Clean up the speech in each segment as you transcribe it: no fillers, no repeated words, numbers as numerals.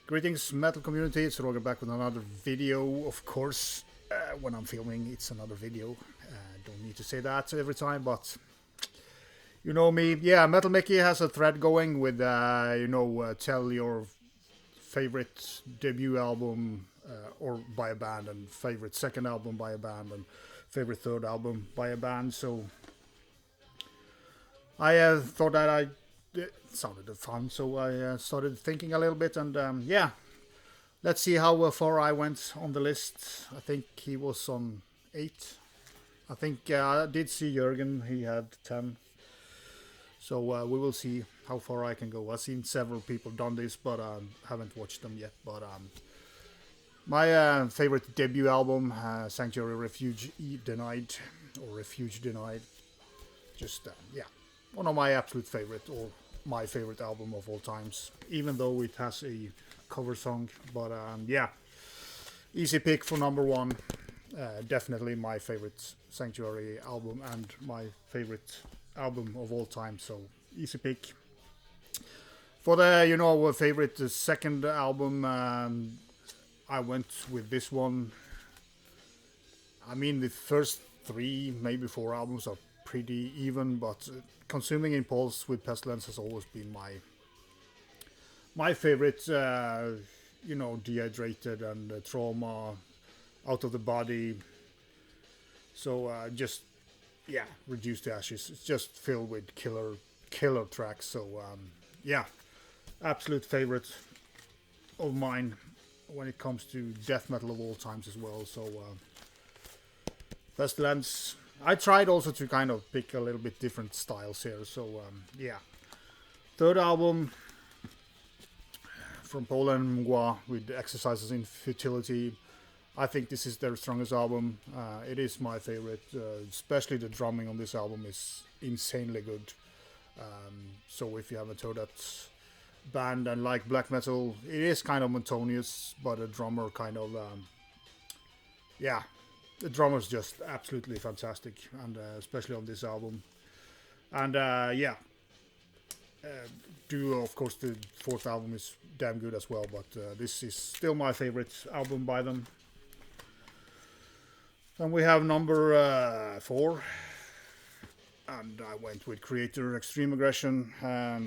Greetings, metal community. It's Roger back with another video. Of course, when I'm filming, it's another video. Don't need to say that every time, but you know me. Yeah, Metal Mickey has a thread going with, tell your favorite debut album or by a band, and favorite second album by a band, and favorite third album by a band. So I thought that it sounded fun, so I started thinking a little bit, and yeah, let's see how far I went on the list. I think he was on 8. I think I did see Jürgen, he had 10. So we will see how far I can go. I've seen several people done this, but haven't watched them yet. But my favorite debut album, Sanctuary Refuge Denied, or Refuge Denied. Just, yeah, one of my absolute favorite, or my favorite album of all times, even though it has a cover song. But yeah, easy pick for number 1. Definitely my favorite Sanctuary album and my favorite album of all time. So easy pick. For the favorite second album, I went with this one. I mean, the first 3, maybe 4 albums are pretty even, but Consuming Impulse with Pestilence has always been my favorite. Dehydrated and Trauma, Out of the Body. So just, yeah, Reduced to Ashes. It's just filled with killer tracks. So yeah, absolute favorite of mine when it comes to death metal of all times as well. So Pestilence. I tried also to kind of pick a little bit different styles here. So yeah, third album from Poland, Mgła, with Exercises in Futility. I think this is their strongest album. It is my favorite. Especially the drumming on this album is insanely good. So if you haven't heard that band and like black metal, it is kind of monotonous, but a drummer kind of, yeah, the drummer's just absolutely fantastic, and especially on this album. And yeah, of course the fourth album is damn good as well, but this is still my favorite album by them. Then we have number 4, and I went with Creator Extreme Aggression,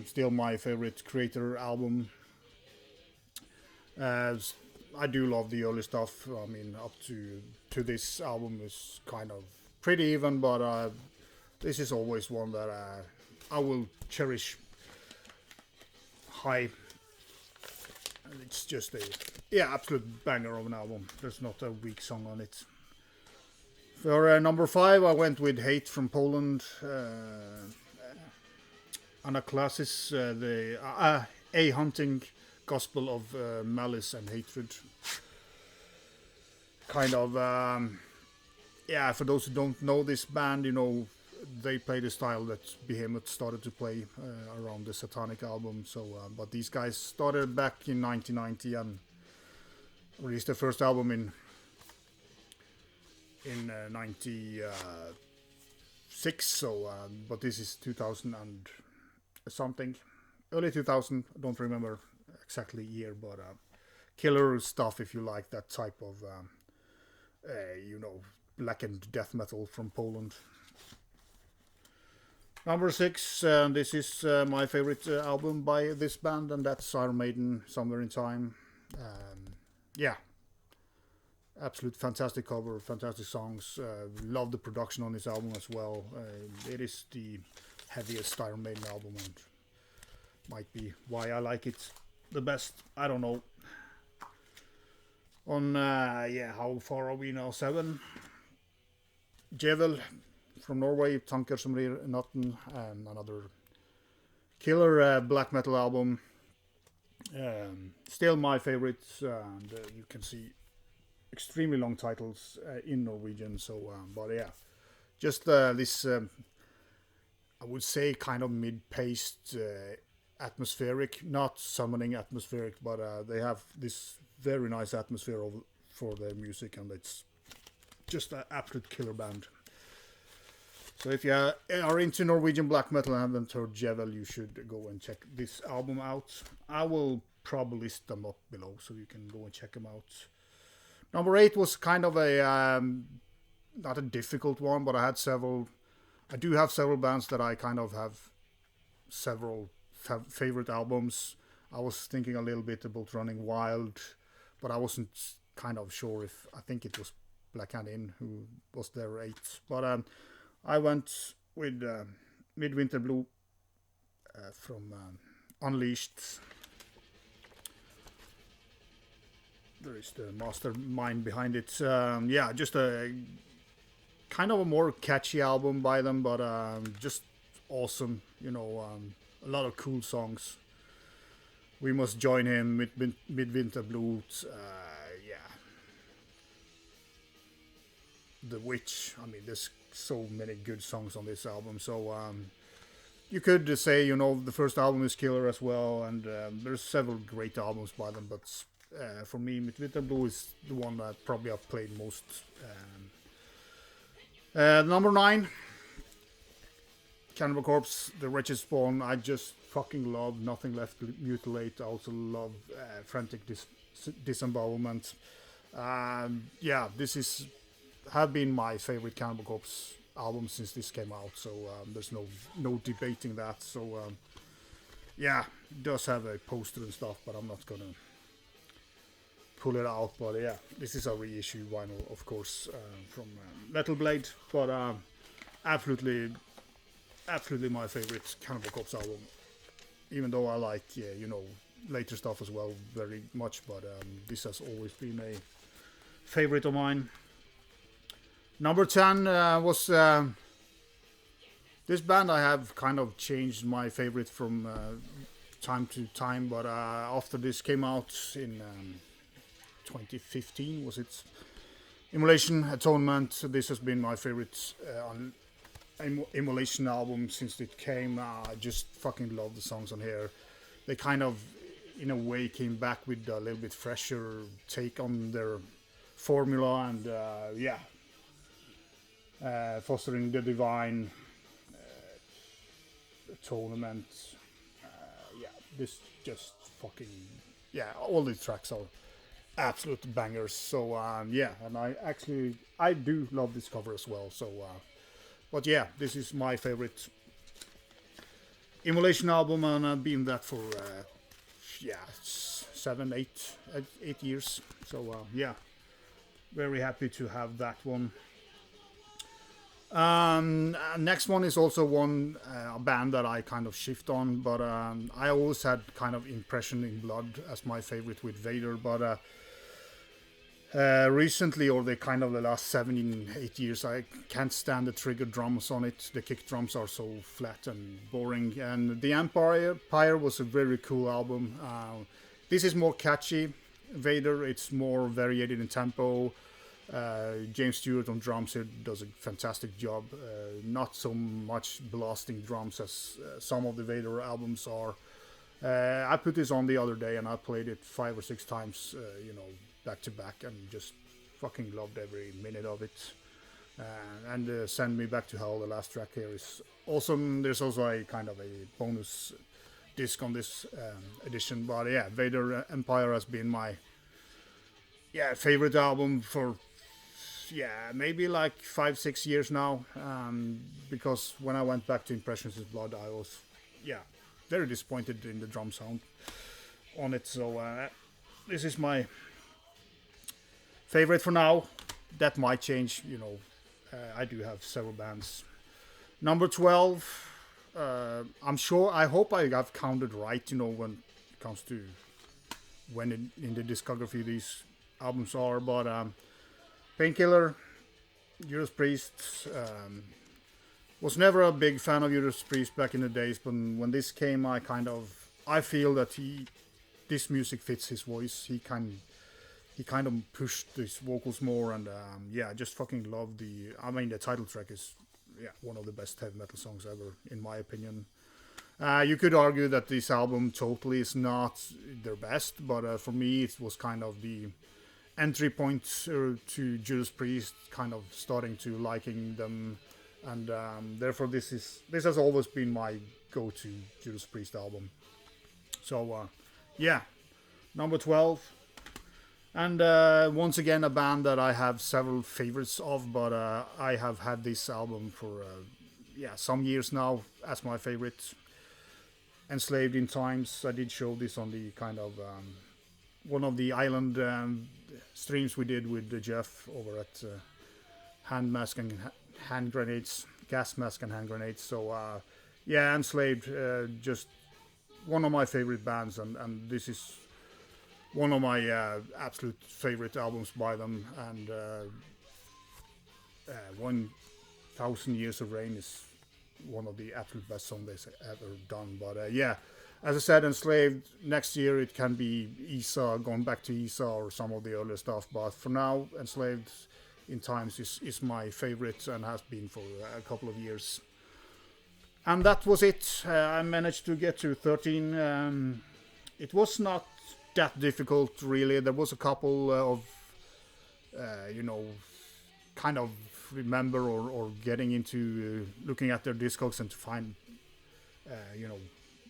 still my favorite Creator album. I do love the early stuff. I mean, up to this album is kind of pretty even, but this is always one that I will cherish high. It's just a absolute banger of an album. There's not a weak song on it. For number 5, I went with Hate from Poland. Anaclasis, the A Hunting Gospel of Malice and Hatred. Kind of, for those who don't know this band, they play the style that Behemoth started to play around the Satanic album. So, but these guys started back in 1990 and released their first album in 96. So, but this is 2000 and something, early 2000. I don't remember exactly year, but killer stuff if you like that type of blackened death metal from Poland. Number 6, this is my favorite album by this band, and that's Iron Maiden, Somewhere in Time. Yeah, absolute fantastic cover, fantastic songs. Love the production on this album as well. It is the heaviest Iron Maiden album, and might be why I like it the best. I don't know. On how far are we now? 7. Jevel from Norway, Som Rir Natten, another killer black metal album. Still my favorite, and you can see extremely long titles in Norwegian. So, but yeah, just this, I would say, kind of mid-paced, atmospheric, not summoning atmospheric, but they have this very nice atmosphere for their music, and it's just an absolute killer band. So if you are into Norwegian black metal and haven't heard Jevel, you should go and check this album out. I will probably list them up below so you can go and check them out. Number 8 was kind of a not a difficult one, but I do have several bands that I kind of have several favorite albums. I was thinking a little bit about Running Wild, but I wasn't kind of sure if, I think it was Black Hand Inn who was their 8. But I went with Midvinterblot from Unleashed. There is the mastermind behind it. Yeah, just a kind of a more catchy album by them, but just awesome. You know, a lot of cool songs. We Must Join Him, Midvinterblot, yeah. The Witch. I mean, there's so many good songs on this album. So you could say, you know, the first album is killer as well, and there's several great albums by them, but for me, Midvinterblot is the one that probably I've played most. Number 9, Cannibal Corpse, The Wretched Spawn. I just fucking love Nothing Left to Mutilate. I also love Frantic Disembowelment. Yeah, this have been my favorite Cannibal Corpse album since this came out, so there's no debating that. So yeah, it does have a poster and stuff, but I'm not gonna pull it out. But yeah, this is a reissue vinyl, of course, from Metal Blade, but absolutely my favorite Cannibal Corpse album. Even though I like, yeah, you know, later stuff as well very much, but this has always been a favorite of mine. Number 10 was this band. I have kind of changed my favorite from time to time, but after this came out in 2015, was it? Immolation, Atonement. This has been my favorite Immolation album since it came. I just fucking love the songs on here. They kind of, in a way, came back with a little bit fresher take on their formula, and yeah, Fostering the Divine, Atonement. Yeah, this just fucking, yeah, all the tracks are absolute bangers. So yeah, and I do love this cover as well. So but yeah, this is my favorite Immolation album, and I've been that for yeah, 8 years. So yeah, very happy to have that one. Next one is also one a band that I kind of shift on, but I always had kind of Impression in Blood as my favorite with Vader, but recently, or the last 8 years, I can't stand the trigger drums on it. The kick drums are so flat and boring. And The Empire was a very cool album. This is more catchy. Vader, it's more variated in tempo. James Stewart on drums here does a fantastic job. Not so much blasting drums as some of the Vader albums are. I put this on the other day and I played it 5 or 6 times, you know, back to back, and just fucking loved every minute of it. And Send Me Back to Hell, the last track here, is awesome. There's also a kind of a bonus disc on this edition, but yeah, Vader Empire has been my favorite album for maybe like 5-6 years now, because when I went back to Impressions in Blood, I was very disappointed in the drum sound on it. So this is my favorite for now. That might change, you know. I do have several bands. Number 12, I hope I have counted right, you know, when it comes to when in the discography these albums are, but Painkiller, Judas Priest. Was never a big fan of Judas Priest back in the days, but when this came, I feel that this music fits his voice. He kind of pushed his vocals more, and I just fucking love the title track is one of the best heavy metal songs ever, in my opinion. You could argue that this album totally is not their best, but for me it was kind of the entry point to Judas Priest, kind of starting to liking them, and therefore this has always been my go-to Judas Priest album. So Number 12. And once again, a band that I have several favorites of, but I have had this album for some years now as my favorite. Enslaved in Times. I did show this on the kind of one of the island streams we did with Jeff over at Hand Mask and Hand Grenades, Gas Mask and Hand Grenades. So yeah, Enslaved, just one of my favorite bands, and this is one of my absolute favorite albums by them. And 1000 Years of Rain is one of the absolute best songs they've ever done. But yeah, as I said, Enslaved, next year it can be Isa, going back to Isa or some of the earlier stuff. But for now, Enslaved in Times is my favorite and has been for a couple of years. And that was it. I managed to get to 13. It was not that difficult, really. There was a couple of, kind of remember or getting into looking at their discogs and to find,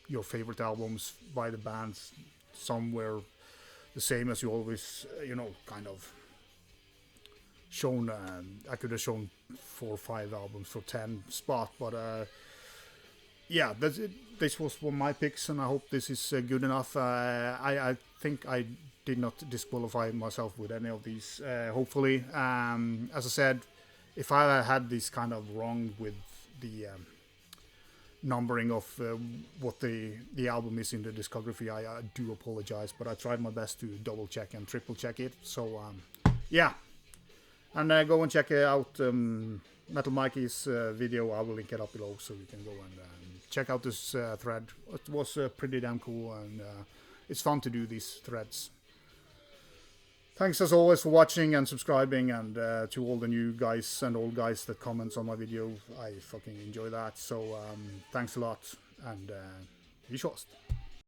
your favorite albums by the bands. Some were the same as you always, kind of shown. I could have shown 4 or 5 albums for 10 spot, but yeah, that's it. This was one of my picks, and I hope this is good enough. I think I did not disqualify myself with any of these. Hopefully, as I said, if I had this kind of wrong with the numbering of what the album is in the discography, I do apologize. But I tried my best to double check and triple check it. So yeah, and go and check out Metal Mikey's video. I will link it up below, so you can go and check out this thread. It was pretty damn cool, and it's fun to do these threads. Thanks as always for watching and subscribing, and to all the new guys and old guys that comments on my video. I fucking enjoy that. So thanks a lot, and vi kjøs.